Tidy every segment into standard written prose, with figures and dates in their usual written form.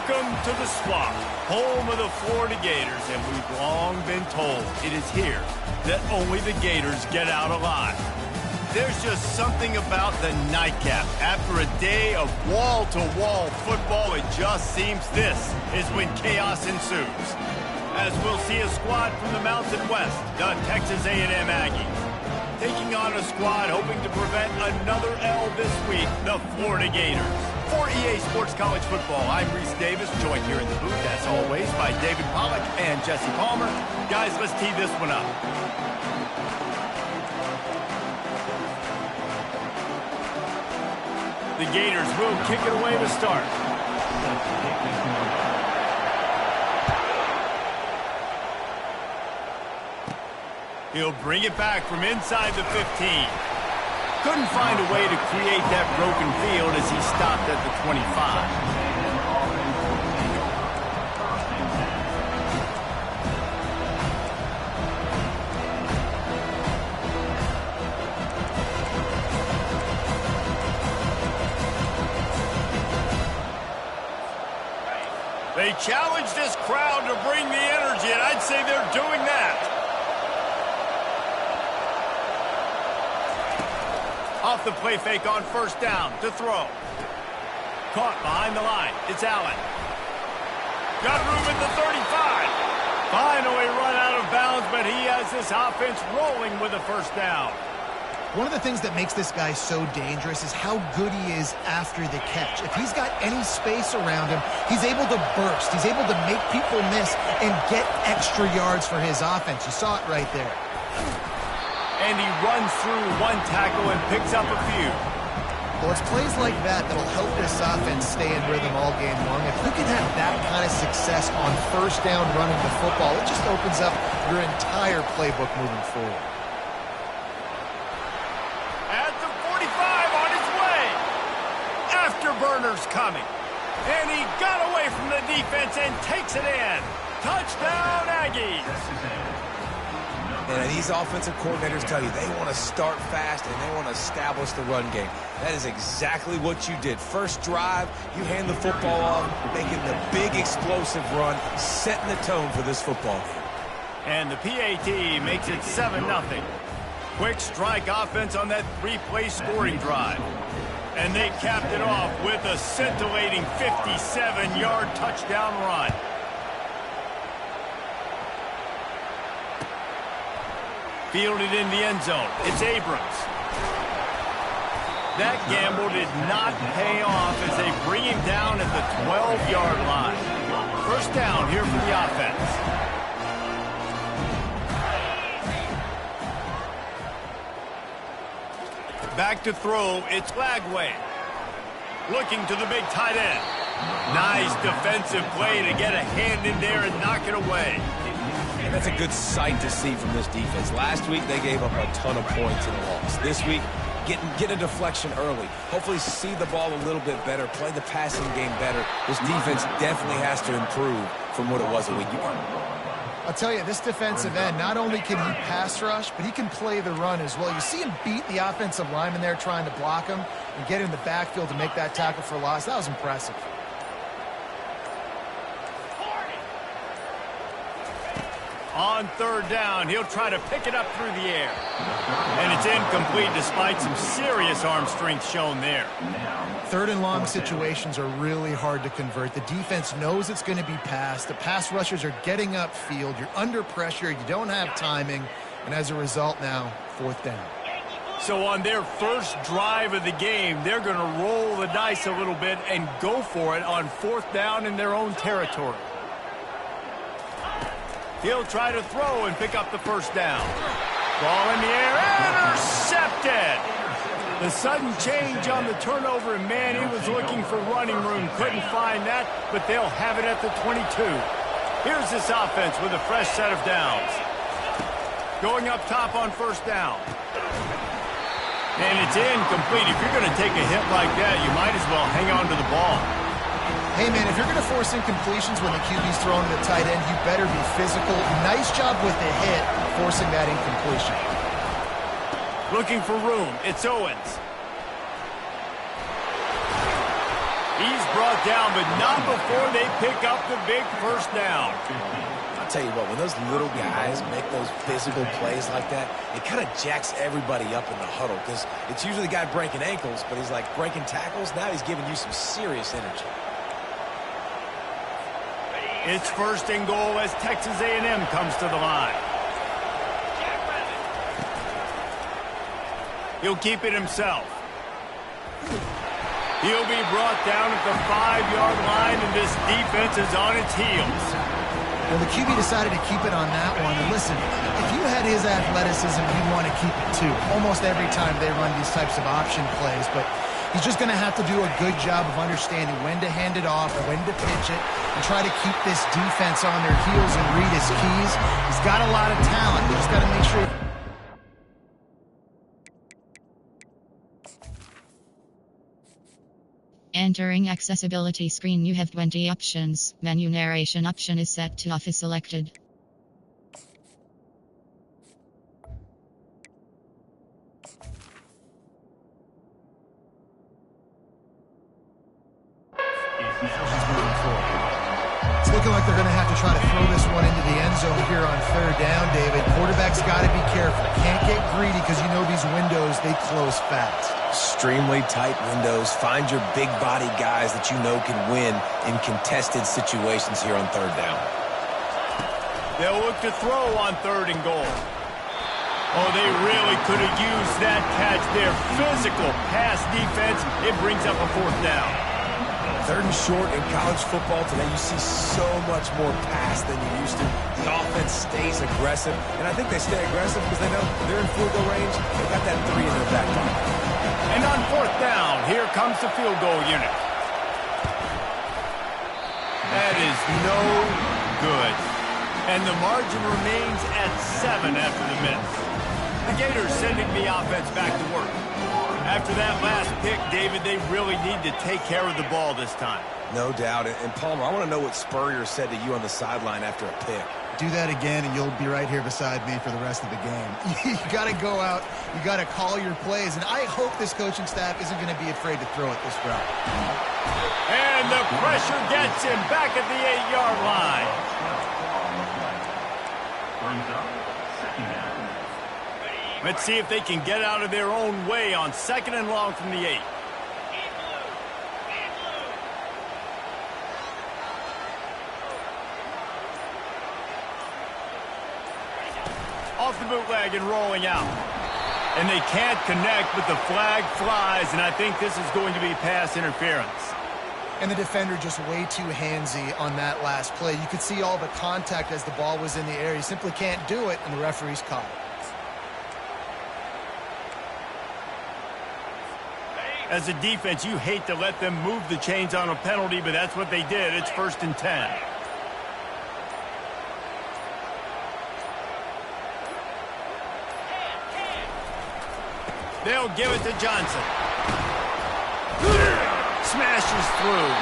Welcome to the Swamp, home of the Florida Gators, and we've long been told it is here that only the Gators get out alive. There's just something about the nightcap. After a day of wall-to-wall football, it just seems this is when chaos ensues. As we'll see a squad from the Mountain West, the Texas A&M Aggies, taking on a squad hoping to prevent another L this week, the Florida Gators. For EA Sports College Football, I'm Reese Davis, joined here in the booth, as always, by David Pollack and Jesse Palmer. Guys, let's tee this one up. The Gators will kick it away to start. He'll bring it back from inside the 15. Couldn't find a way to create that broken field as he stopped at the 25. They challenge this crowd to bring the energy, and I'd say they're doing that. Off the play fake on first down to throw. Caught behind the line. It's Allen. Got room at the 35. Finally run out of bounds, but he has this offense rolling with a first down. One of the things that makes this guy so dangerous is how good he is after the catch. If he's got any space around him, he's able to burst. He's able to make people miss and get extra yards for his offense. You saw it right there. And he runs through one tackle and picks up a few. Well, it's plays like that that'll help this offense stay in rhythm all game long. If you can have that kind of success on first down running the football, it just opens up your entire playbook moving forward. At the 45 on his way. Afterburners coming. And he got away from the defense and takes it in. Touchdown, Aggies. And these offensive coordinators tell you they want to start fast and they want to establish the run game. That is exactly what you did. First drive, you hand the football off, making the big explosive run, setting the tone for this football game. And the PAT makes it 7-0. Quick strike offense on that three-play scoring drive. And they capped it off with a scintillating 57-yard touchdown run. Fielded in the end zone. It's Abrams. That gamble did not pay off as they bring him down at the 12-yard line. First down here for the offense. Back to throw. It's Lagway. Looking to the big tight end. Nice defensive play to get a hand in there and knock it away. And that's a good sight to see from this defense. Last week, they gave up a ton of points in a loss. This week, get a deflection early. Hopefully see the ball a little bit better, play the passing game better. This defense definitely has to improve from what it was a week ago. I'll tell you, this defensive end, not only can he pass rush, but he can play the run as well. You see him beat the offensive lineman there trying to block him and get in the backfield to make that tackle for loss. That was impressive. On third down, he'll try to pick it up through the air. And it's incomplete despite some serious arm strength shown there. Third and long situations are really hard to convert. The defense knows it's going to be passed. The pass rushers are getting upfield. You're under pressure. You don't have timing. And as a result now, fourth down. So on their first drive of the game, they're going to roll the dice a little bit and go for it on fourth down in their own territory. He'll try to throw and pick up the first down. Ball in the air, intercepted! The sudden change on the turnover, and man, he was looking for running room. Couldn't find that, but they'll have it at the 22. Here's this offense with a fresh set of downs. Going up top on first down. And it's incomplete. If you're going to take a hit like that, you might as well hang on to the ball. Hey, man, if you're going to force incompletions when the QB's throwing to the tight end, you better be physical. Nice job with the hit, forcing that incompletion. Looking for room. It's Owens. He's brought down, but not before they pick up the big first down. I'll tell you what, when those little guys make those physical plays like that, it kind of jacks everybody up in the huddle because it's usually the guy breaking ankles, but he's like breaking tackles. Now he's giving you some serious energy. It's first and goal as Texas A&M comes to the line. He'll keep it himself. He'll be brought down at the 5-yard line, and this defense is on its heels. Well, the QB decided to keep it on that one. And listen, if you had his athleticism, you'd want to keep it too. Almost every time they run these types of option plays, but he's just going to have to do a good job of understanding when to hand it off, when to pitch it, and try to keep this defense on their heels and read his keys. He's got a lot of talent. You just got to make sure. Entering accessibility screen, you have 20 options. Menu narration option is set to off is selected. It's looking like they're going to have to try to throw this one into the end zone here on third down, David. Quarterback's got to be careful. Can't get greedy because you know these windows, they close fast. Extremely tight windows. Find your big body guys that you know can win in contested situations here on third down. They'll look to throw on third and goal. Oh, they really could have used that catch there. Physical pass defense. It brings up a fourth down. Third and short in college football today, you see so much more pass than you used to. The offense stays aggressive, and I think they stay aggressive because they know they're in field goal range. They got that 3 in their back pocket. And on fourth down, here comes the field goal unit. That is no good. And the margin remains at 7 after the miss. The Gators sending the offense back to work. After that last pick, David, they really need to take care of the ball this time. No doubt. And Palmer, I want to know what Spurrier said to you on the sideline after a pick. Do that again, and you'll be right here beside me for the rest of the game. You got to go out. You got to call your plays, and I hope this coaching staff isn't going to be afraid to throw it this route. And the pressure gets him back at the 8-yard line. Let's see if they can get out of their own way on second and long from the 8. Off the bootleg and rolling out. And they can't connect, but the flag flies, and I think this is going to be pass interference. And the defender just way too handsy on that last play. You could see all the contact as the ball was in the air. He simply can't do it, and the referee's caught it. As a defense, you hate to let them move the chains on a penalty, but that's what they did. It's first and 10. They'll give it to Johnson. Smashes through.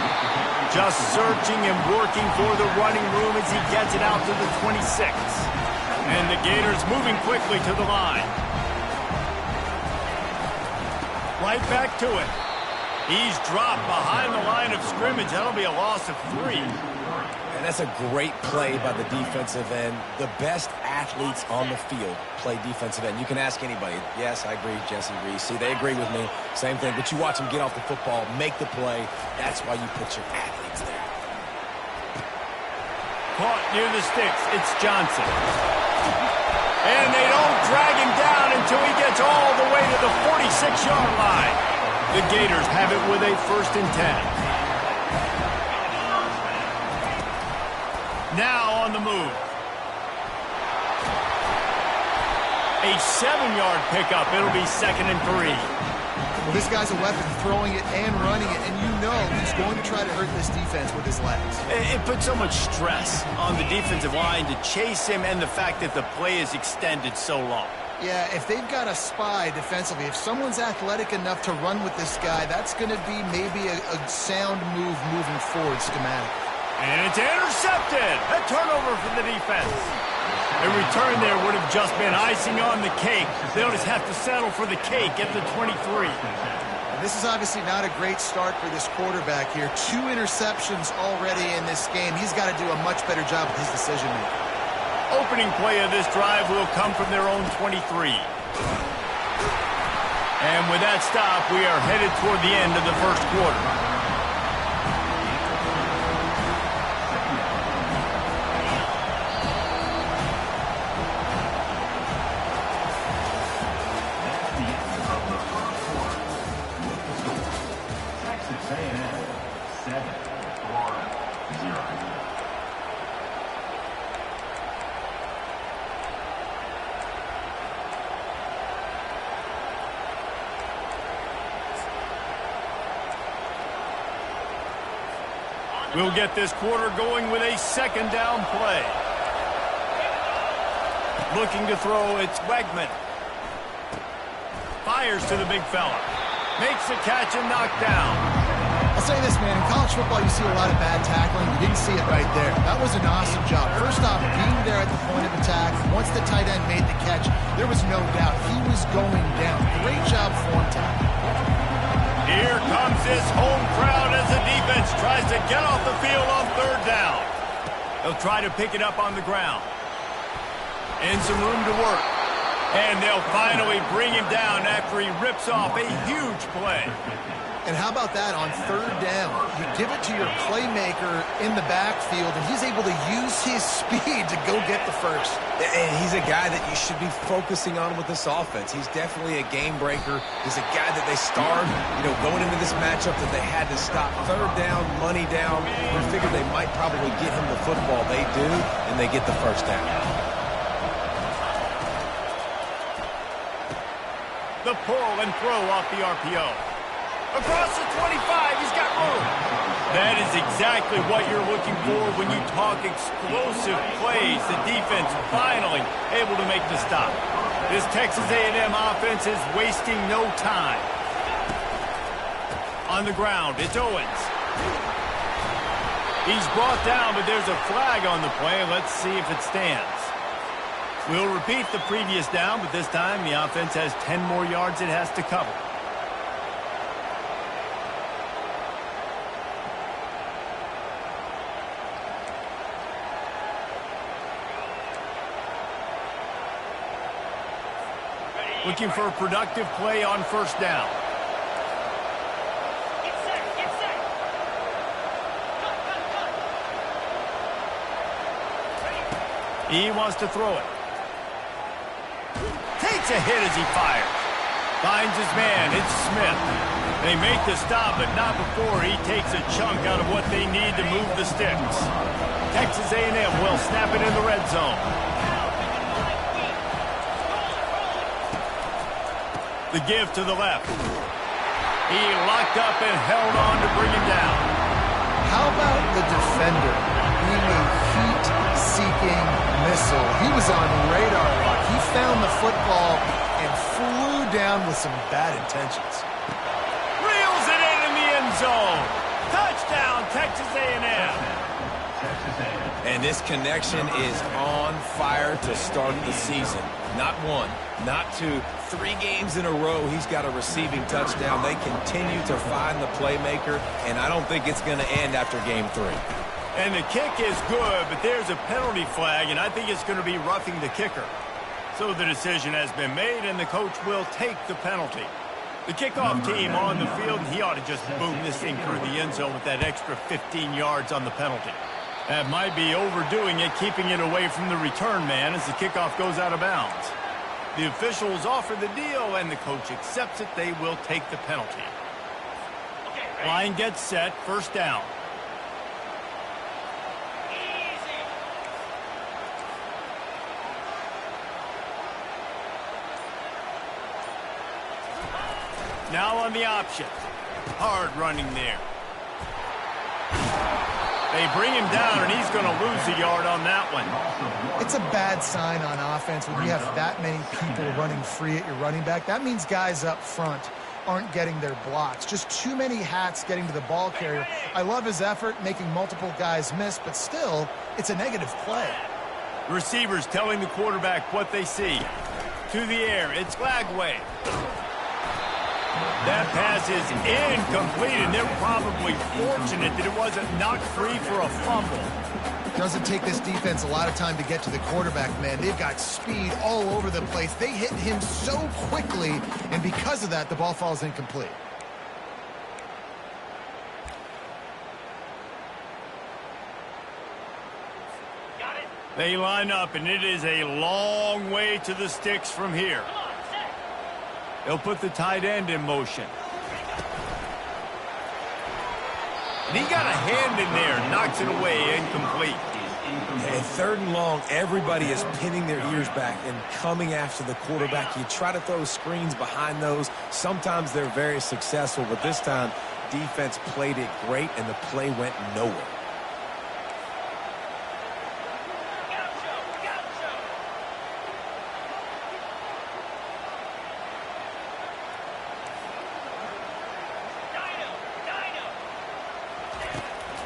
Just searching and working for the running room as he gets it out to the 26. And the Gators moving quickly to the line. Right back to it. He's dropped behind the line of scrimmage. That'll be a loss of 3. And that's a great play by the defensive end. The best athletes on the field play defensive end. You can ask anybody. Yes, I agree, Jesse Reese. See, they agree with me. Same thing. But you watch them get off the football, make the play. That's why you put your athletes there. Caught near the sticks. It's Johnson. And they don't drag him down until he gets all the way to the 46-yard line. The Gators have it with a first and 10. Now on the move. A 7-yard pickup. It'll be second and 3. Well, this guy's a weapon, throwing it and running it, and you know he's going to try to hurt this defense with his legs. It puts so much stress on the defensive line to chase him and the fact that the play is extended so long. Yeah, if they've got a spy defensively, if someone's athletic enough to run with this guy, that's going to be maybe a sound move moving forward schematically. And it's intercepted. A turnover for the defense. A return there would have just been icing on the cake. They'll just have to settle for the cake at the 23. This is obviously not a great start for this quarterback here. 2 interceptions already in this game. He's got to do a much better job with his decision-making. Opening play of this drive will come from their own 23. And with that stop, we are headed toward the end of the first quarter. We'll get this quarter going with a second down play. Looking to throw, it's Wegman. Fires to the big fella. Makes the catch and knocked down. I'll say this, man. In college football, you see a lot of bad tackling. You didn't see it right there. That was an awesome job. First off, being there at the point of attack. Once the tight end made the catch, there was no doubt he was going down. Great job for him, tackle. Here comes this home crowd as the defense tries to get off the field on third down. They'll try to pick it up on the ground. And some room to work. And they'll finally bring him down after he rips off a huge play. And how about that on third down? You give it to your playmaker in the backfield, and he's able to use his speed to go get the first. And he's a guy that you should be focusing on with this offense. He's definitely a game breaker. He's a guy that they starved, going into this matchup that they had to stop. Third down, money down. We figured they might probably get him the football. They do, and they get the first down. The pull and throw off the RPO. Across the 25, he's got room. That is exactly what you're looking for when you talk explosive plays. The defense finally able to make the stop. This Texas A&M offense is wasting no time. On the ground, it's Owens. He's brought down, but there's a flag on the play. Let's see if it stands. We'll repeat the previous down, but this time the offense has 10 more yards it has to cover. Looking for a productive play on first down. He wants to throw it. Takes a hit as he fires. Finds his man. It's Smith. They make the stop, but not before he takes a chunk out of what they need to move the sticks. Texas A&M will snap it in the red zone. The give to the left. He locked up and held on to bring him down. How about the defender being a heat-seeking missile? He was on radar lock. He found the football and flew down with some bad intentions. Reels it in the end zone. Touchdown, Texas A&M. And this connection is on fire to start the season. Not one, not two, 3 games in a row he's got a receiving touchdown. They continue to find the playmaker, and I don't think it's going to end after game 3. And the kick is good, but there's a penalty flag, and I think it's going to be roughing the kicker. So the decision has been made, and the coach will take the penalty. The kickoff team on the field, and he ought to just boom this thing through the end zone with that extra 15 yards on the penalty. That might be overdoing it, keeping it away from the return man as the kickoff goes out of bounds. The officials offer the deal, and the coach accepts it. They will take the penalty. Line gets set, first down. Now on the option. Hard running there. They bring him down, and he's going to lose a yard on that one. It's a bad sign on offense when you have that many people running free at your running back. That means guys up front aren't getting their blocks. Just too many hats getting to the ball carrier. I love his effort, making multiple guys miss, but still, it's a negative play. Receivers telling the quarterback what they see. To the air, it's Lagway. That pass is incomplete, and they're probably fortunate that it wasn't knocked free for a fumble. Doesn't take this defense a lot of time to get to the quarterback, man. They've got speed all over the place. They hit him so quickly, and because of that, the ball falls incomplete. They line up, and it is a long way to the sticks from here. They'll put the tight end in motion. And he got a hand in there, knocks it away, incomplete. And 3rd and long, everybody is pinning their ears back and coming after the quarterback. You try to throw screens behind those. Sometimes they're very successful, but this time, defense played it great, and the play went nowhere.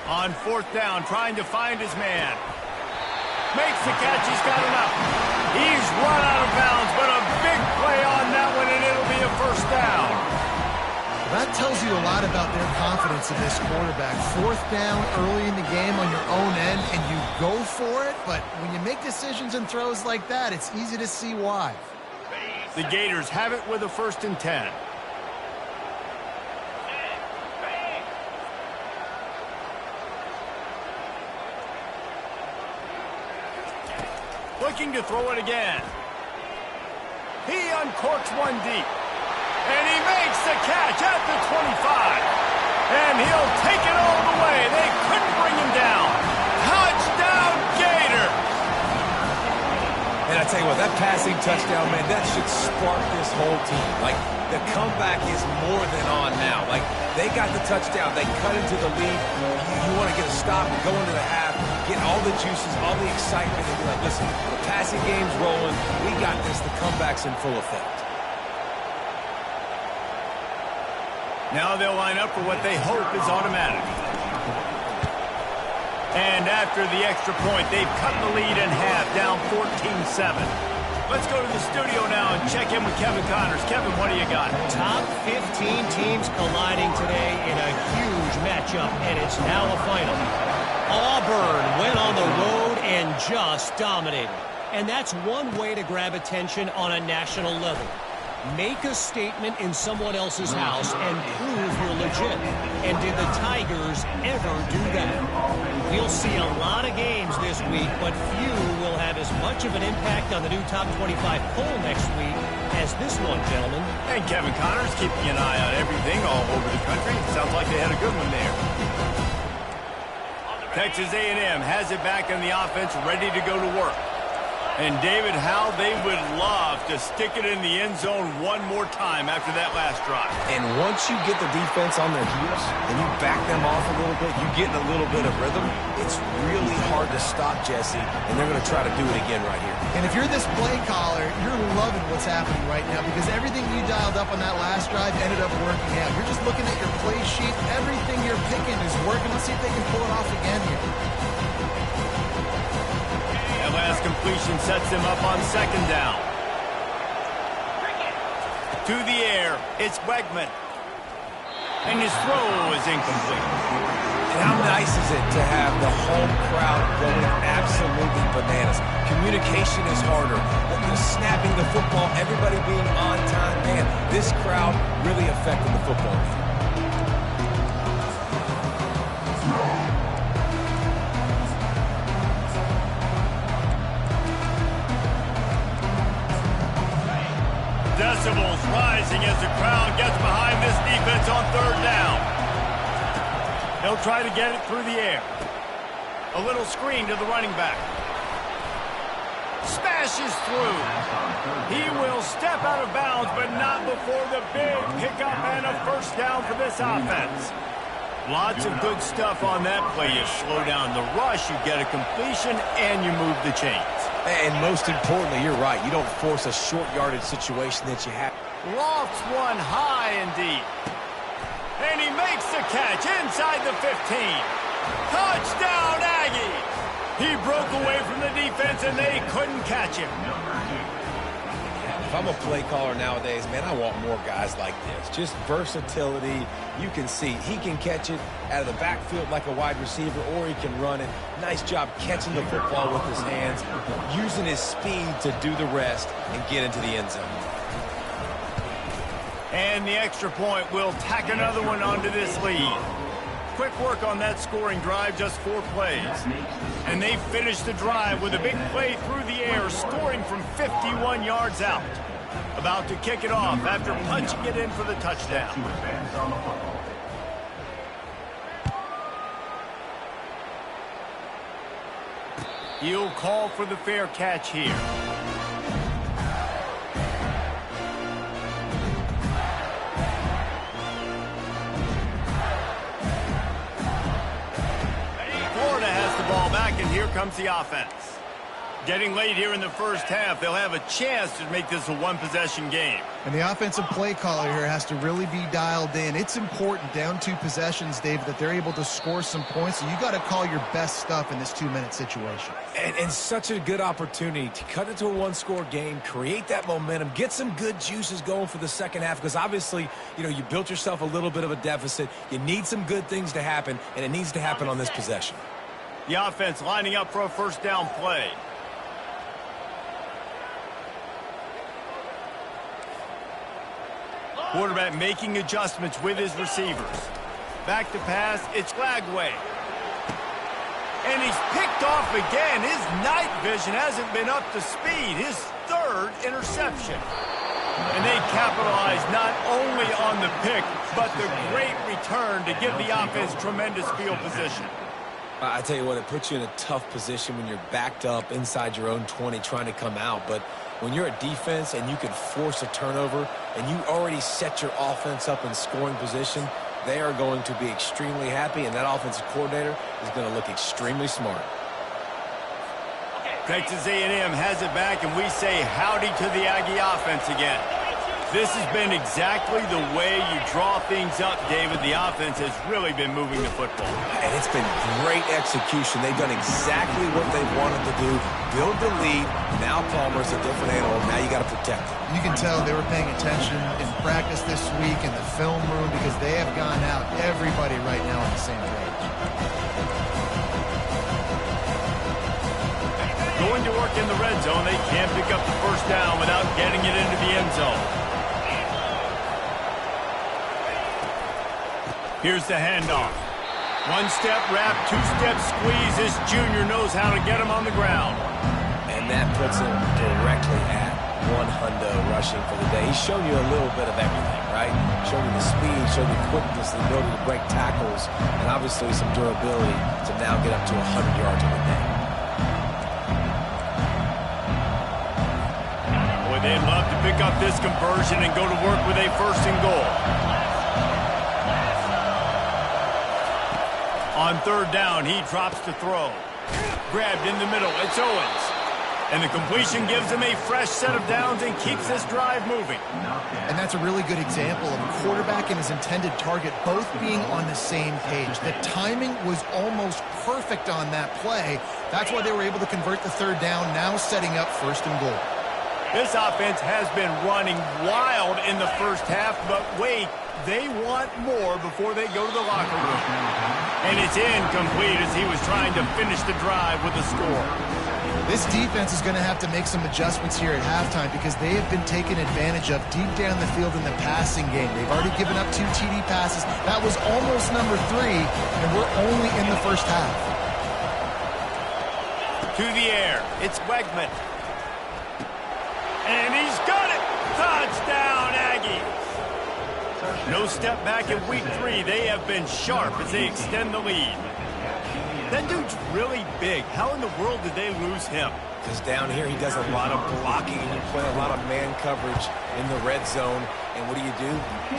On 4th down, trying to find his man. Makes the catch, he's got enough. He's run out of bounds, but a big play on that one, and it'll be a 1st down. That tells you a lot about their confidence in this quarterback. 4th down early in the game on your own end, and you go for it, but when you make decisions and throws like that, it's easy to see why. The Gators have it with a 1st and 10. Looking to throw it again. He uncorks one deep. And he makes the catch at the 25. And he'll take it all the way. They couldn't bring him down. Touchdown, Gator! And I tell you what, that passing touchdown, man, that should spark this whole team. Like, the comeback is more than on now. Like, they got the touchdown. They cut into the lead. You want to get a stop and go into the half, get all the juices, all the excitement, and be like, listen, the passing game's rolling. We got this. The comeback's in full effect. Now they'll line up for what they hope is automatic. And after the extra point, they've cut the lead in half, down 14-7. Let's go to the studio now and check in with Kevin Connors. Kevin, what do you got? Top 15 teams colliding today in a huge matchup, and it's now a final. Auburn went on the road and just dominated. And that's one way to grab attention on a national level. Make a statement in someone else's house and prove you're legit. And did the Tigers ever do that? We'll see a lot of games this week, but few will have as much of an impact on the new top 25 poll next week as this one, gentlemen. And Kevin Connors keeping an eye on everything all over the country. Sounds like they had a good one there. Texas A&M has it back in the offense, ready to go to work. And David, how they would love to stick it in the end zone one more time after that last drive. And once you get the defense on their heels and you back them off a little bit, you get in a little bit of rhythm, it's really hard to stop Jesse, and they're going to try to do it again right here. And if you're this play caller, you're loving what's happening right now because everything you dialed up on that last drive ended up working out. You're just looking at your play sheet. Everything you're picking is working. Let's see if they can pull it off again here. That last completion sets them up on 2nd down. To the air, it's Wegman. And his throw is incomplete. And how nice is it to have the home crowd going absolutely bananas? Communication is harder. The snapping the football, everybody being on time. Man, this crowd really affected the football game. Decibels rising as the crowd gets behind this defense on 3rd down. They'll try to get it through the air. A little screen to the running back. Smashes through. He will step out of bounds, but not before the big pickup and a 1st down for this offense. Lots of good stuff on that play. You slow down the rush, you get a completion, and you move the chains. And most importantly, you're right. You don't force a short yardage situation that you have. Lofts one high and deep. And he makes the catch inside the 15. Touchdown, Aggies! He broke away from the defense, and they couldn't catch him. If I'm a play caller nowadays, man, I want more guys like this. Just versatility. You can see he can catch it out of the backfield like a wide receiver, or he can run it. Nice job catching the football with his hands, using his speed to do the rest and get into the end zone. And the extra point will tack another one onto this lead. Quick work on that scoring drive, just 4 plays. And they finished the drive with a big play through the air, scoring from 51 yards out. About to kick it off after punching it in for the touchdown. He'll call for the fair catch here. Florida has the ball back, and here comes the offense. Getting late here in the first half, they'll have a chance to make this a one-possession game. And the offensive play caller here has to really be dialed in. It's important, down 2 possessions, Dave, that they're able to score some points. So you got to call your best stuff in this 2-minute situation. And such a good opportunity to cut into a one-score game, create that momentum, get some good juices going for the second half, because obviously, you know, you built yourself a little bit of a deficit. You need some good things to happen, and it needs to happen on this possession. The offense lining up for a first down play. Quarterback making adjustments with his receivers. Back to pass, it's Lagway. And he's picked off again. His night vision hasn't been up to speed. His 3rd interception. And they capitalize not only on the pick, but the great return to give the offense tremendous field position. I tell you what, it puts you in a tough position when you're backed up inside your own 20 trying to come out. But when you're a defense and you can force a turnover and you already set your offense up in scoring position, they are going to be extremely happy, and that offensive coordinator is going to look extremely smart. Texas A&M has it back, and we say howdy to the Aggie offense again. This has been exactly the way you draw things up, David. The offense has really been moving the football. And it's been great execution. They've done exactly what they wanted to do. Build the lead. Now Palmer's a different animal. Now you got to protect it. You can tell they were paying attention in practice this week in the film room, because they have gone out, everybody right now on the same page. Going to work in the red zone. They can't pick up the first down without getting it into the end zone. Here's the handoff. 1-step wrap, 2-step squeeze. This junior knows how to get him on the ground. And that puts him directly at 100 rushing for the day. He's shown you a little bit of everything, right? Shown you the speed, shown you the quickness, the ability to break tackles, and obviously some durability to now get up to 100 yards on the day. Boy, they'd love to pick up this conversion and go to work with a 1st and goal. On 3rd down, he drops to throw. Grabbed in the middle, it's Owens. And the completion gives him a fresh set of downs and keeps this drive moving. And that's a really good example of a quarterback and his intended target both being on the same page. The timing was almost perfect on that play. That's why they were able to convert the 3rd down, now setting up 1st and goal. This offense has been running wild in the first half, but wait, they want more before they go to the locker room. And it's incomplete as he was trying to finish the drive with a score. This defense is going to have to make some adjustments here at halftime, because they have been taken advantage of deep down the field in the passing game. They've already given up 2 TD passes. That was almost number 3, and we're only in the first half. To the air, it's Wegman. And he's got it! Touchdown, Aggies! No step back in week 3. They have been sharp as they extend the lead. That dude's really big. How in the world did they lose him? Because down here he does a lot of blocking, and you play a lot of man coverage in the red zone. And what do?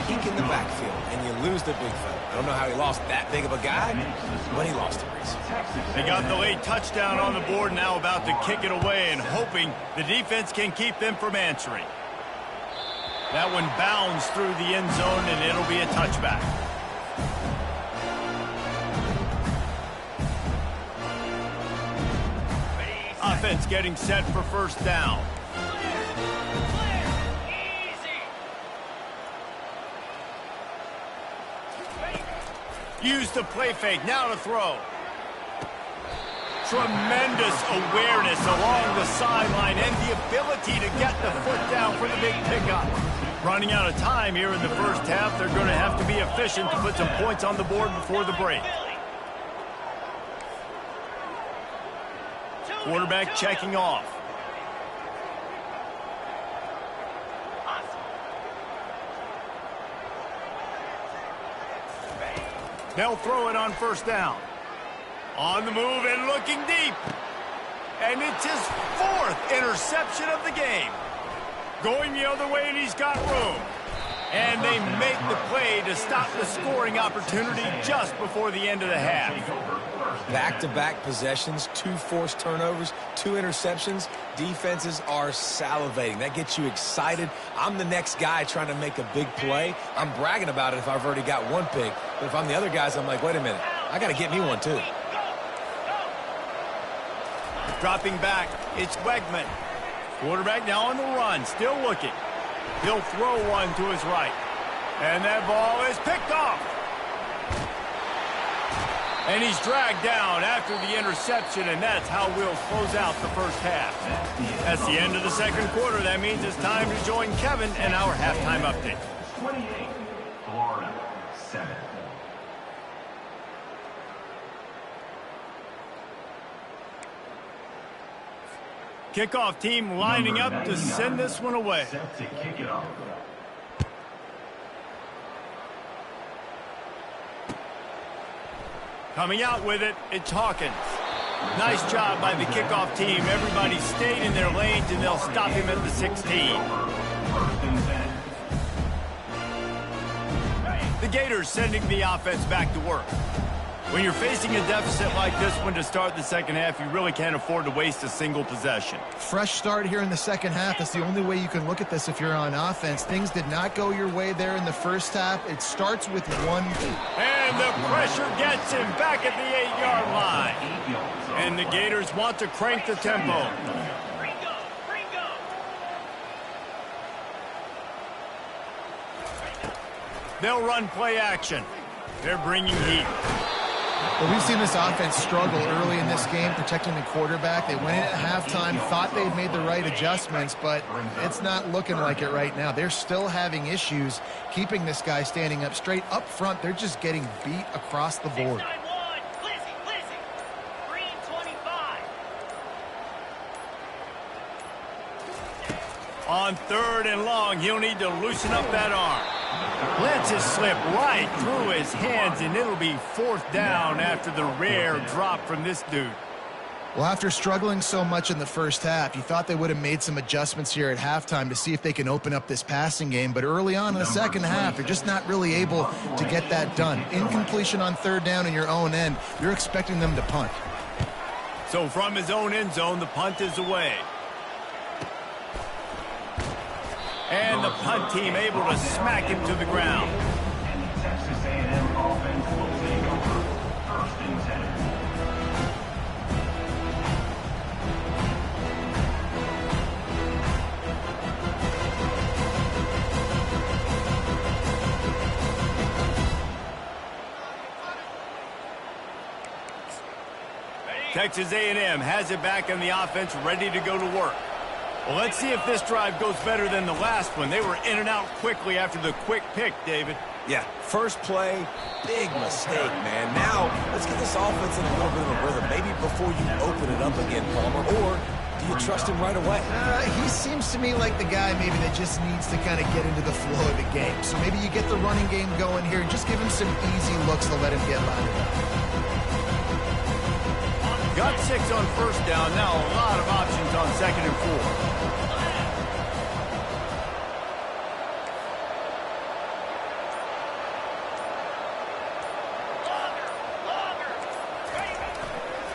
Peek in the backfield, and you lose the big fella. I don't know how he lost that big of a guy, but he lost it recently. They got the late touchdown on the board, now about to kick it away and hoping the defense can keep them from answering. That one bounds through the end zone, and it'll be a touchback. Offense getting set for 1st down. Use the play fake. Now to throw. Tremendous awareness along the sideline and the ability to get the foot down for the big pickup. Running out of time here in the first half. They're going to have to be efficient to put some points on the board before the break. Quarterback checking off. They'll throw it on first down. On the move and looking deep. And it's his 4th interception of the game. Going the other way, and he's got room. And they make the play to stop the scoring opportunity just before the end of the half. Back-to-back possessions, 2 forced turnovers, 2 interceptions. Defenses are salivating. That gets you excited. I'm the next guy trying to make a big play. I'm bragging about it if I've already got 1 pick. But if I'm the other guys, I'm like, wait a minute. I got to get me one, too. Dropping back, it's Wegman. Quarterback now on the run, still looking. He'll throw one to his right. And that ball is picked off. And he's dragged down after the interception, and that's how we'll close out the first half. That's the end of the second quarter. That means it's time to join Kevin in our halftime update. 28, Florida, 7. Kickoff team lining up to send this one away. Set to kick it off. Coming out with it, it's Hawkins. Nice job by the kickoff team. Everybody stayed in their lanes, and they'll stop him at the 16. The Gators sending the offense back to work. When you're facing a deficit like this one to start the second half, you really can't afford to waste a single possession. Fresh start here in the second half. That's the only way you can look at this if you're on offense. Things did not go your way there in the first half. It starts with 1. And the pressure gets him back at the 8-yard line. And the Gators want to crank the tempo. They'll run play action. They're bringing heat. Well, we've seen this offense struggle early in this game, protecting the quarterback. They went in at halftime, thought they'd made the right adjustments, but it's not looking like it right now. They're still having issues keeping this guy standing up straight. Up front, they're just getting beat across the board. On 3rd and long, he'll need to loosen up that arm. Lets it slip right through his hands, and it'll be 4th down after the rare drop from this dude. Well, after struggling so much in the first half, you thought they would have made some adjustments here at halftime to see if they can open up this passing game. But early on in the second half, they're just not really able to get that done. Incompletion on 3rd down in your own end, you're expecting them to punt. So from his own end zone, the punt is away. And the punt team able to smack him to the ground. And the Texas A&M offense will take over 1st and 10. Texas A&M has it back in the offense, ready to go to work. Well, let's see if this drive goes better than the last one. They were in and out quickly after the quick pick, David. Yeah, first play, big mistake, man. Now, let's get this offense in a little bit of a rhythm. Maybe before you open it up again, Palmer, or do you trust him right away? He seems to me like the guy maybe that just needs to kind of get into the flow of the game. So maybe you get the running game going here and just give him some easy looks to let him get lined up. Got 6 on 1st down. Now a lot of options on 2nd and 4.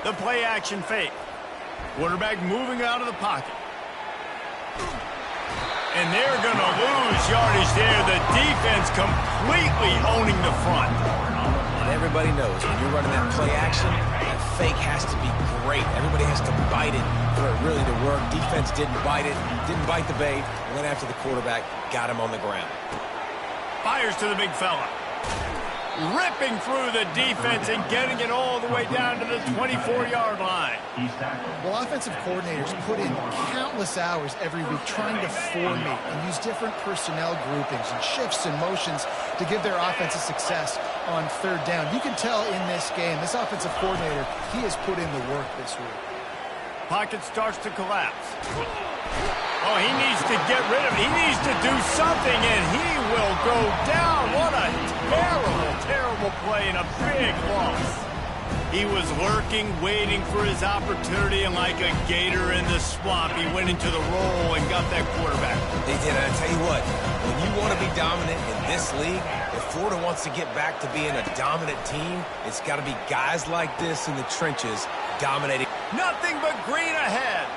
The play action fake. Quarterback moving out of the pocket. And they're going to lose yardage there. The defense completely owning the front. And everybody knows when you're running that play action, that fake has to be great. Everybody has to bite it for it really to work. Defense didn't bite it, didn't bite the bait, went after the quarterback, got him on the ground. Fires to the big fella. ripping through the defense and getting it all the way down to the 24-yard line. He's tackled. Well, offensive coordinators put in countless hours every week trying to formate and use different personnel groupings and shifts and motions to give their offensive success on third down. You can tell in this game, this offensive coordinator, he has put in the work this week. Pocket starts to collapse. Oh, he needs to get rid of it. He needs to do something, and he will go down. What a terrible, terrible play and a big loss. He was lurking, waiting for his opportunity, and like a gator in the swamp, he went into the roll and got that quarterback. They did. I tell you what, when you want to be dominant in this league, if Florida wants to get back to being a dominant team, it's got to be guys like this in the trenches dominating. Nothing but green ahead.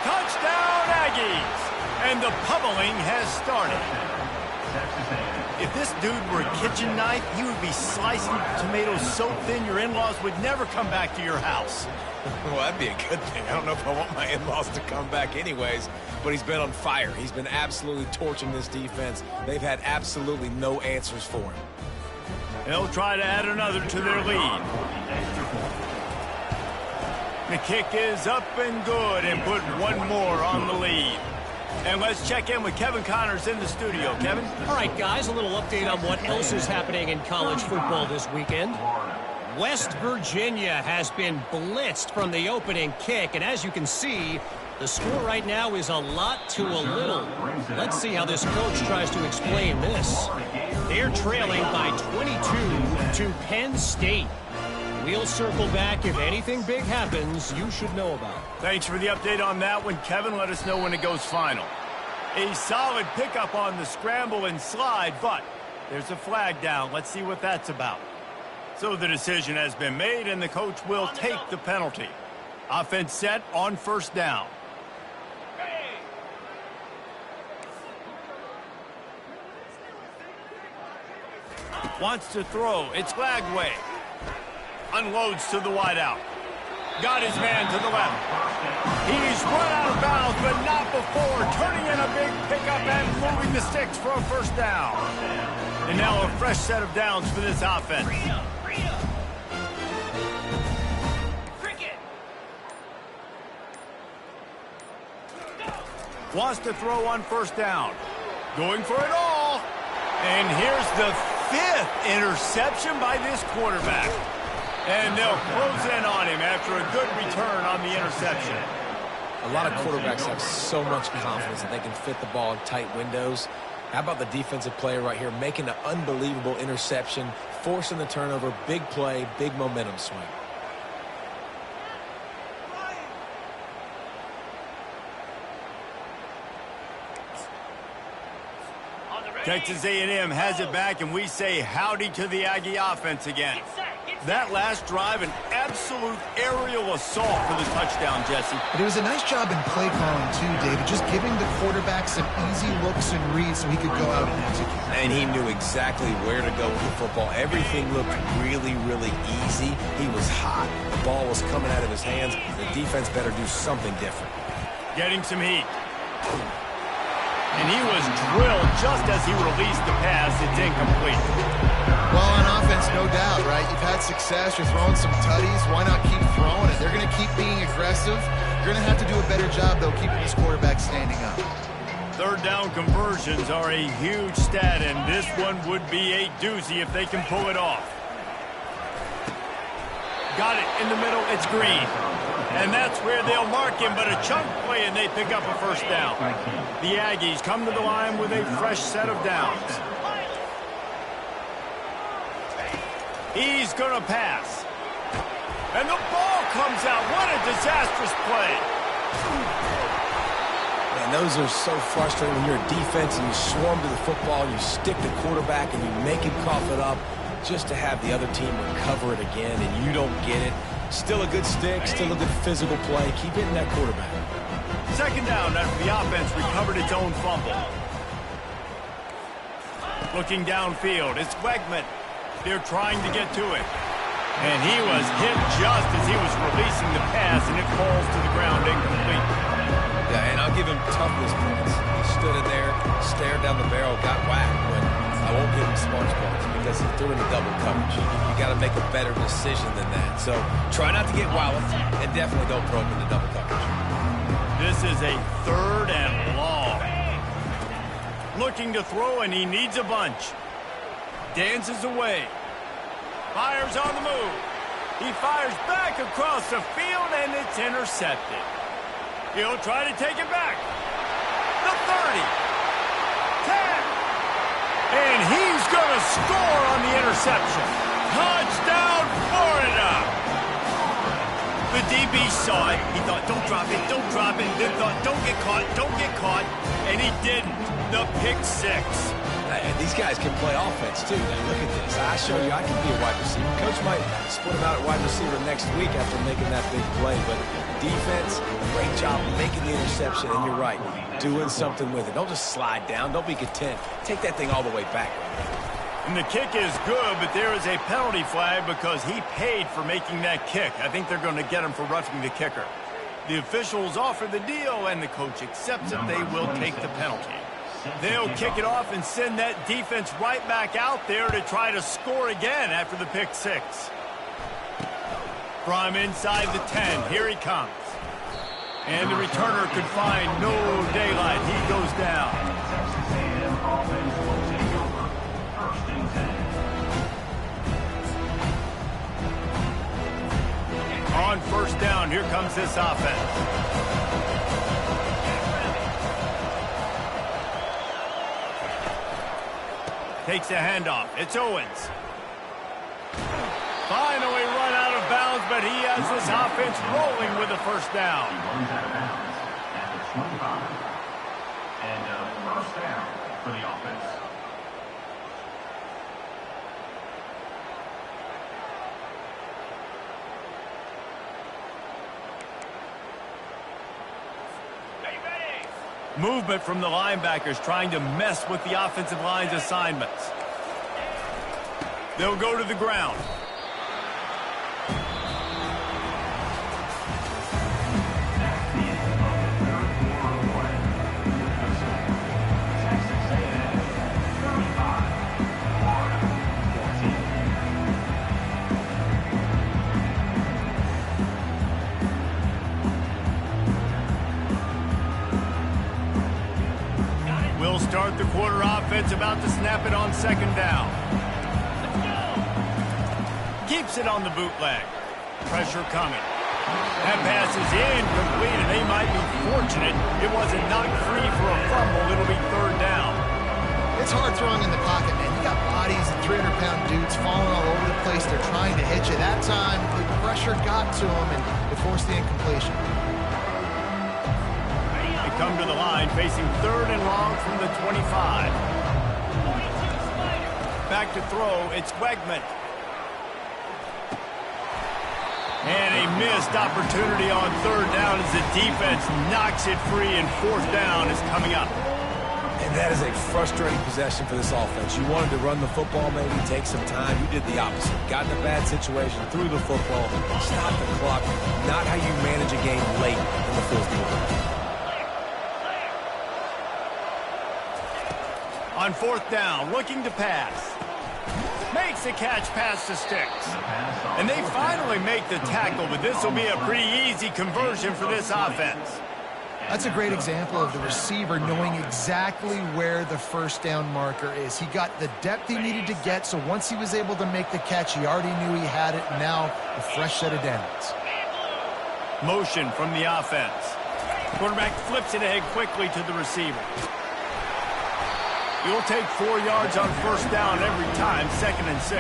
Touchdown, Aggies! And the pummeling has started. Texas A&M. If this dude were a kitchen knife, he would be slicing tomatoes so thin your in-laws would never come back to your house. Well, that'd be a good thing. I don't know if I want my in-laws to come back anyways, but he's been on fire. He's been absolutely torching this defense. They've had absolutely no answers for him. They'll try to add another to their lead. The kick is up and good and put one more on the lead. And let's check in with Kevin Connors in the studio. Kevin? All right, guys, a little update on what else is happening in college football this weekend. West Virginia has been blitzed from the opening kick, and as you can see, the score right now is a lot to a little. Let's see how this coach tries to explain this. They're trailing by 22 to Penn State. We'll circle back. If anything big happens, you should know about it. Thanks for the update on that one, Kevin. Let us know when it goes final. A solid pickup on the scramble and slide, but there's a flag down. Let's see what that's about. So the decision has been made, and the coach will take the penalty. Offense set on first down. Wants to throw. It's Lagway. Unloads to the wideout. Got his man to the left. He's run out of bounds, but not before. Turning in a big pickup and moving the sticks for a first down. And now a fresh set of downs for this offense. Wants to throw on first down. Going for it all. And here's the 5th interception by this quarterback. And they'll close in on him after a good return on the interception. A lot of quarterbacks have so much confidence that they can fit the ball in tight windows. How about the defensive player right here making an unbelievable interception, forcing the turnover, big play, big momentum swing. Texas A&M has it back, and we say howdy to the Aggie offense again. That last drive, an absolute aerial assault for the touchdown, Jesse. But it was a nice job in play calling, too, David, just giving the quarterback some easy looks and reads so he could go out and execute. And he knew exactly where to go with the football. Everything looked really, really easy. He was hot. The ball was coming out of his hands. The defense better do something different. Getting some heat. And he was drilled just as he released the pass. It's incomplete. Well, on offense, no doubt, right? You've had success. You're throwing some tutties. Why not keep throwing it? They're going to keep being aggressive. You're going to have to do a better job, though, keeping this quarterback standing up. Third down conversions are a huge stat, and this one would be a doozy if they can pull it off. Got it in the middle. It's Green. And that's where they'll mark him, but a chunk play, and they pick up a first down. The Aggies come to the line with a fresh set of downs. He's going to pass. And the ball comes out. What a disastrous play. And those are so frustrating when you're a defense and you swarm to the football, you stick the quarterback, and you make him cough it up just to have the other team recover it again, and you don't get it. Still a good stick, still a good physical play. Keep hitting that quarterback. Second down after the offense recovered its own fumble. Looking downfield, it's Wegman. They're trying to get to it. And he was hit just as he was releasing the pass, and it falls to the ground incomplete. Yeah, and I'll give him toughness points. He stood in there, stared down the barrel, got whacked, but I won't give him smarts points. because he threw into double coverage. You got to make a better decision than that. So try not to get walloped, and definitely don't throw him into double coverage. This is a 3rd and long. Looking to throw, and he needs a bunch. Dances away. Fires on the move. He fires back across the field, and it's intercepted. He'll try to take it back. The 30. 10. And he's going to score on the interception. Touchdown, Florida. The DB saw it. He thought, don't drop it, don't drop it. Then thought, don't get caught. And he didn't. The pick 6. And these guys can play offense, too. Now, look at this. I showed you I can be a wide receiver. Coach might split him out at wide receiver next week after making that big play. But defense, great job making the interception. And you're right, doing something with it. Don't just slide down. Don't be content. Take that thing all the way back. And the kick is good, but there is a penalty flag because he paid for making that kick. I think they're going to get him for roughing the kicker. The officials offer the deal, and the coach accepts it. They will take the penalty. They'll kick it off and send that defense right back out there to try to score again after the pick 6. From inside the 10, here he comes. And the returner could find no daylight. He goes down. Texas A&M offense will take over. 1st and 10. On 1st down, here comes this offense. Takes a handoff. It's Owens. Finally run out of bounds, but he has this offense rolling with a 1st down. He runs out of bounds at the 25. And 1st down for the offense. Movement from the linebackers trying to mess with the offensive line's assignments. They'll go to the ground. Texas A&M 35, Florida 14. We'll start the quarter offense, about to snap it on 2nd down. Keeps it on the bootleg. Pressure coming. That pass is incomplete, and they might be fortunate it wasn't knocked free for a fumble. It'll be 3rd down. It's hard throwing in the pocket, man. You got bodies and 300-pound dudes falling all over the place. They're trying to hit you. That time, the pressure got to them, and it forced the incompletion. They come to the line, facing 3rd and long from the 25. Back to throw. It's Wegman. And a missed opportunity on 3rd down as the defense knocks it free, and 4th down is coming up. And that is a frustrating possession for this offense. You wanted to run the football, maybe take some time. You did the opposite. Got in a bad situation, threw the football, stopped the clock. Not how you manage a game late in the 4th quarter. On 4th down, looking to pass. Makes the catch past the sticks. And they finally make the tackle, but this will be a pretty easy conversion for this offense. That's a great example of the receiver knowing exactly where the 1st down marker is. He got the depth he needed to get, so once he was able to make the catch, he already knew he had it. Now, a fresh set of downs. Motion from the offense. Quarterback flips it ahead quickly to the receiver. You'll take 4 yards on 1st down every time, 2nd and 6.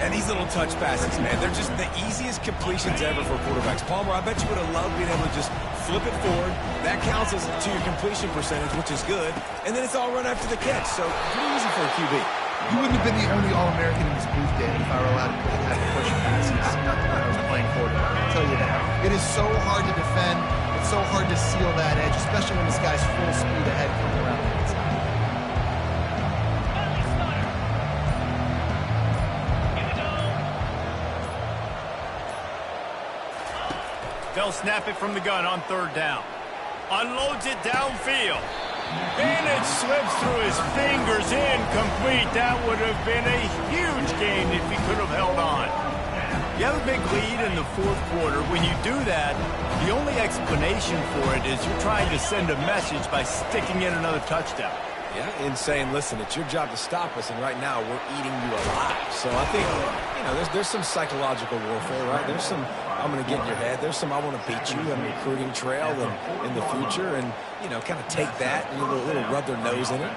And these little touch passes, man, they're just the easiest completions ever for quarterbacks. Palmer, I bet you would have loved being able to just flip it forward. That counts as to your completion percentage, which is good. And then it's all run after the catch, so pretty easy for a QB. You wouldn't have been the only All-American in this booth, Dan, if I were allowed to push passes when I was playing quarterback. I'll tell you that. It is so hard to defend. It's so hard to seal that edge, especially when this guy's full speed ahead coming around the inside. They'll snap it from the gun on 3rd down. Unloads it downfield. And it slips through his fingers, incomplete. That would have been a huge gain if he could have held on. You have a big lead in the fourth quarter. When you do that, the only explanation for it is you're trying to send a message by sticking in another touchdown. Yeah, and saying, listen, it's your job to stop us, and right now we're eating you alive. So I think, you know, there's some psychological warfare, right? There's some, I'm going to get in your head. There's some, I want to beat you on the recruiting trail in the future, and, you know, kind of take that and a little rub their nose in it.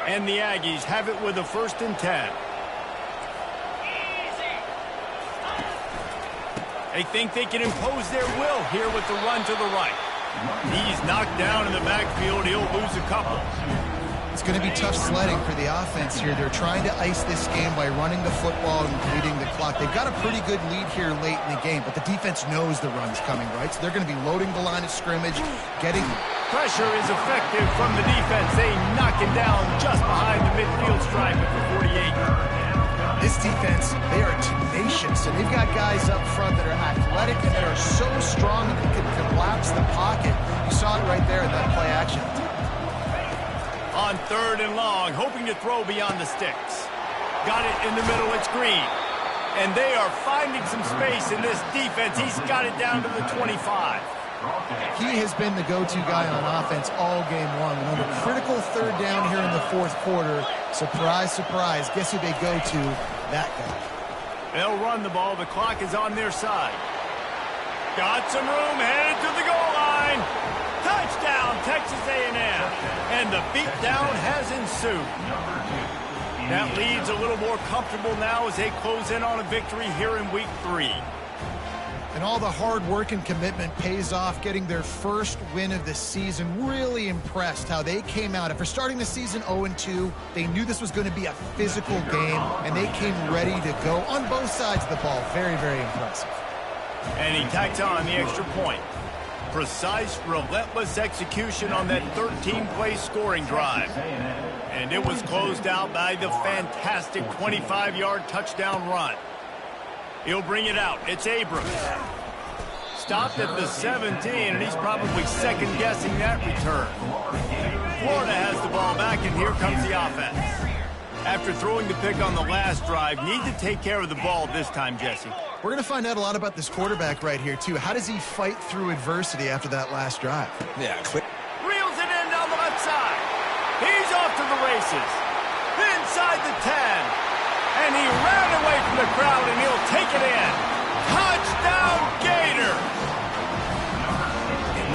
And the Aggies have it with a 1st and 10. They think they can impose their will here with the run to the right. He's knocked down in the backfield. He'll lose a couple. It's going to be tough sledding for the offense here. They're trying to ice this game by running the football and bleeding the clock. They've got a pretty good lead here late in the game, but the defense knows the run's coming, right? So they're going to be loading the line of scrimmage, getting... Pressure is effective from the defense. They knock it down just behind the midfield stripe at the 48. This defense, they are tenacious, and they've got guys up front that are athletic and that are so strong that they can collapse the pocket. You saw it right there in that play action. On 3rd and long, hoping to throw beyond the sticks. Got it in the middle, it's Green. And they are finding some space in this defense. He's got it down to the 25. He has been the go-to guy on offense all game long. And on the critical 3rd down here in the 4th quarter, surprise, surprise, guess who they go to? That guy. They'll run the ball. The clock is on their side. Got some room, headed to the goal line. Touchdown, Texas A&M. And the beatdown has ensued. That lead's a little more comfortable now as they close in on a victory here in week 3. And all the hard work and commitment pays off, getting their first win of the season. Really impressed how they came out. After starting the season 0-2, they knew this was going to be a physical game, and they came ready to go on both sides of the ball. Very, very impressive. And he tacks on the extra point. Precise, relentless execution on that 13-play scoring drive. And it was closed out by the fantastic 25-yard touchdown run. He'll bring it out. It's Abrams. Stopped at the 17, and he's probably second-guessing that return. Florida has the ball back, and here comes the offense. After throwing the pick on the last drive, need to take care of the ball this time, Jesse. We're going to find out a lot about this quarterback right here, too. How does he fight through adversity after that last drive? Yeah, Reels it in down the left side. He's off to the races. Inside the 10. And he ran away from the crowd, and he'll take it in. Touchdown, Gator!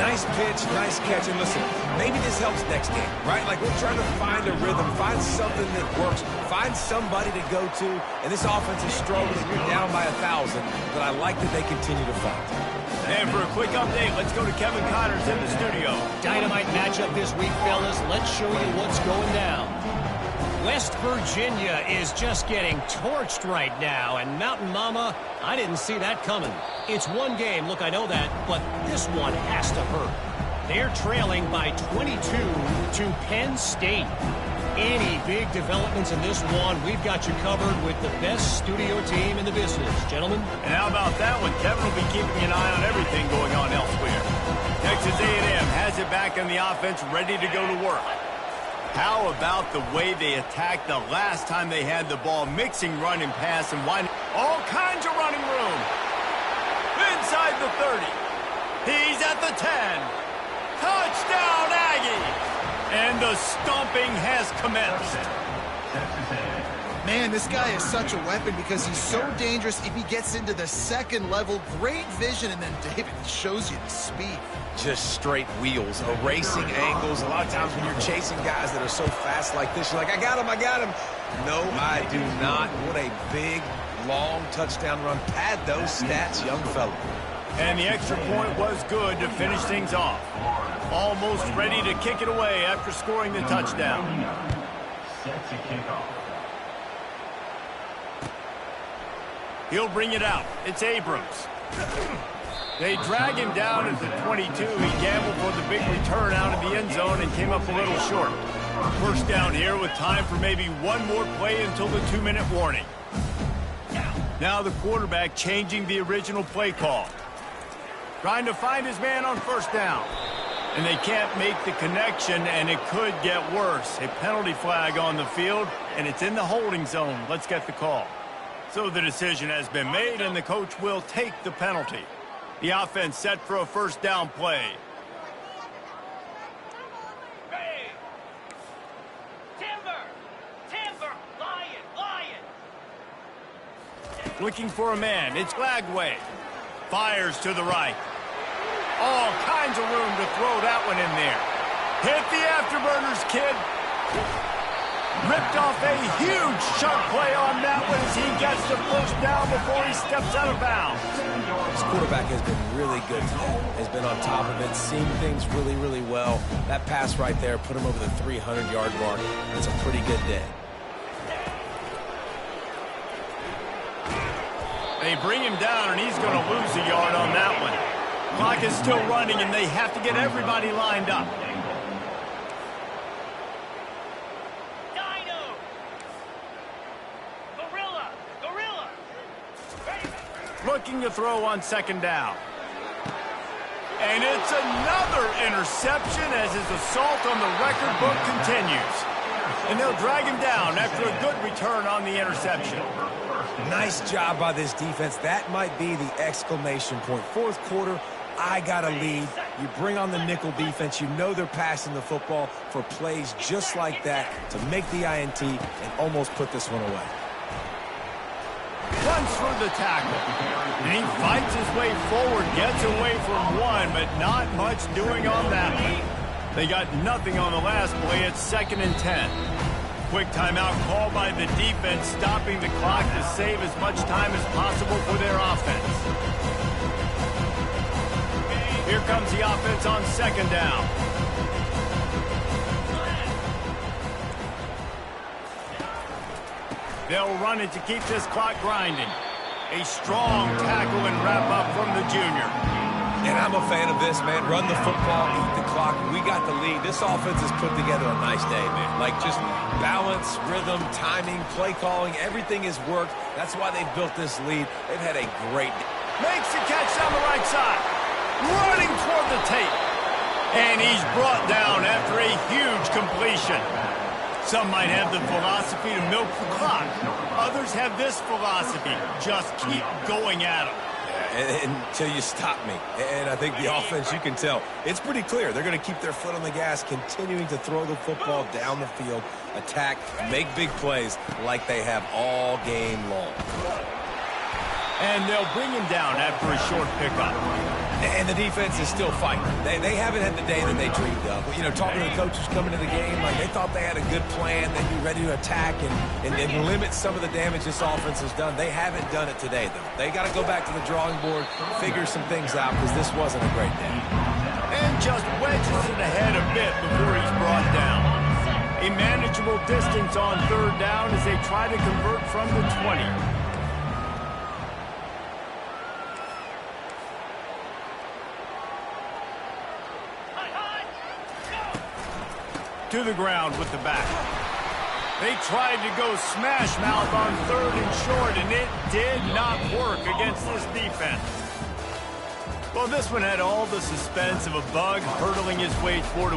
Nice pitch, nice catch. And listen, maybe this helps next game, right? Like, we're trying to find a rhythm, find something that works, find somebody to go to. And this offense is struggling. You're down by 1,000, but I like that they continue to fight. And for a quick update, let's go to Kevin Connors in the studio. Dynamite matchup this week, fellas. Let's show you what's going down. West Virginia is just getting torched right now, and Mountain Mama, I didn't see that coming. It's one game, look, I know that, but this one has to hurt. They're trailing by 22 to Penn State. Any big developments in this one, we've got you covered with the best studio team in the business, gentlemen. And how about that one? Kevin will be keeping an eye on everything going on elsewhere. Texas A&M has it back in the offense, ready to go to work. How about the way they attacked the last time they had the ball, mixing run and pass and winding all kinds of running room. Inside the 30. He's at the 10. Touchdown, Aggie! And the stomping has commenced. Man, this guy is such a weapon because he's so dangerous if he gets into the second level. Great vision, and then David shows you the speed. Just straight wheels, erasing angles. A lot of times when you're chasing guys that are so fast like this, you're like, I got him, I got him. No, I do not. What a big, long touchdown run. Pad those stats, young fella. And the extra point was good to finish things off. Almost ready to kick it away after scoring the touchdown. Set to kick off. He'll bring it out. It's Abrams. They drag him down at the 22. He gambled for the big return out of the end zone and came up a little short. First down here with time for maybe one more play until the 2-minute warning. Now the quarterback changing the original play call. Trying to find his man on first down. And they can't make the connection, and it could get worse. A penalty flag on the field, and it's in the holding zone. Let's get the call. So the decision has been made, and the coach will take the penalty. The offense set for a first down play. Timber, Lion. Looking for a man. It's Lagway. Fires to the right. All kinds of room to throw that one in there. Hit the afterburners, kid. Ripped off a huge chunk play on that one as he gets the first down before he steps out of bounds. This quarterback has been really good today. Has been on top of it, seeing things really, really well. That pass right there put him over the 300-yard mark. That's a pretty good day. They bring him down, and he's going to lose a yard on that one. Clock is still running, and they have to get everybody lined up. Dino! Gorilla! Looking to throw on second down. And it's another interception as his assault on the record book continues. And they'll drag him down after a good return on the interception. Nice job by this defense. That might be the exclamation point. Fourth quarter, I got a lead. You bring on the nickel defense. You know they're passing the football for plays just like that to make the INT and almost put this one away. Runs through the tackle. And he fights his way forward, gets away from one, but not much doing on that one. They got nothing on the last play. It's 2nd and 10. Quick timeout called by the defense, stopping the clock to save as much time as possible for their offense. Here comes the offense on second down. They'll run it to keep this clock grinding. A strong tackle and wrap up from the junior. And I'm a fan of this, man. Run the football, eat the clock. We got the lead. This offense has put together a nice day, man. Like just balance, rhythm, timing, play calling, everything has worked. That's why they've built this lead. They've had a great day. Makes the catch down the right side. Running toward the tape. And he's brought down after a huge completion. Some might have the philosophy to milk the clock. Others have this philosophy. Just keep going at them. Until you stop me. And I think the offense, you can tell, it's pretty clear. They're going to keep their foot on the gas, continuing to throw the football down the field, attack, make big plays like they have all game long. And they'll bring him down after a short pickup. And the defense is still fighting. They haven't had the day that they dreamed of. You know, talking to the coaches coming to the game, like they thought they had a good plan. They'd be ready to attack and limit some of the damage this offense has done. They haven't done it today, though. They got to go back to the drawing board, figure some things out, because this wasn't a great day. And just wedges it ahead a bit before he's brought down. A manageable distance on third down as they try to convert from the 20. To the ground with the back. They tried to go smash mouth on 3rd and short, and it did not work against this defense. Well, this one had all the suspense of a bug hurtling his way toward a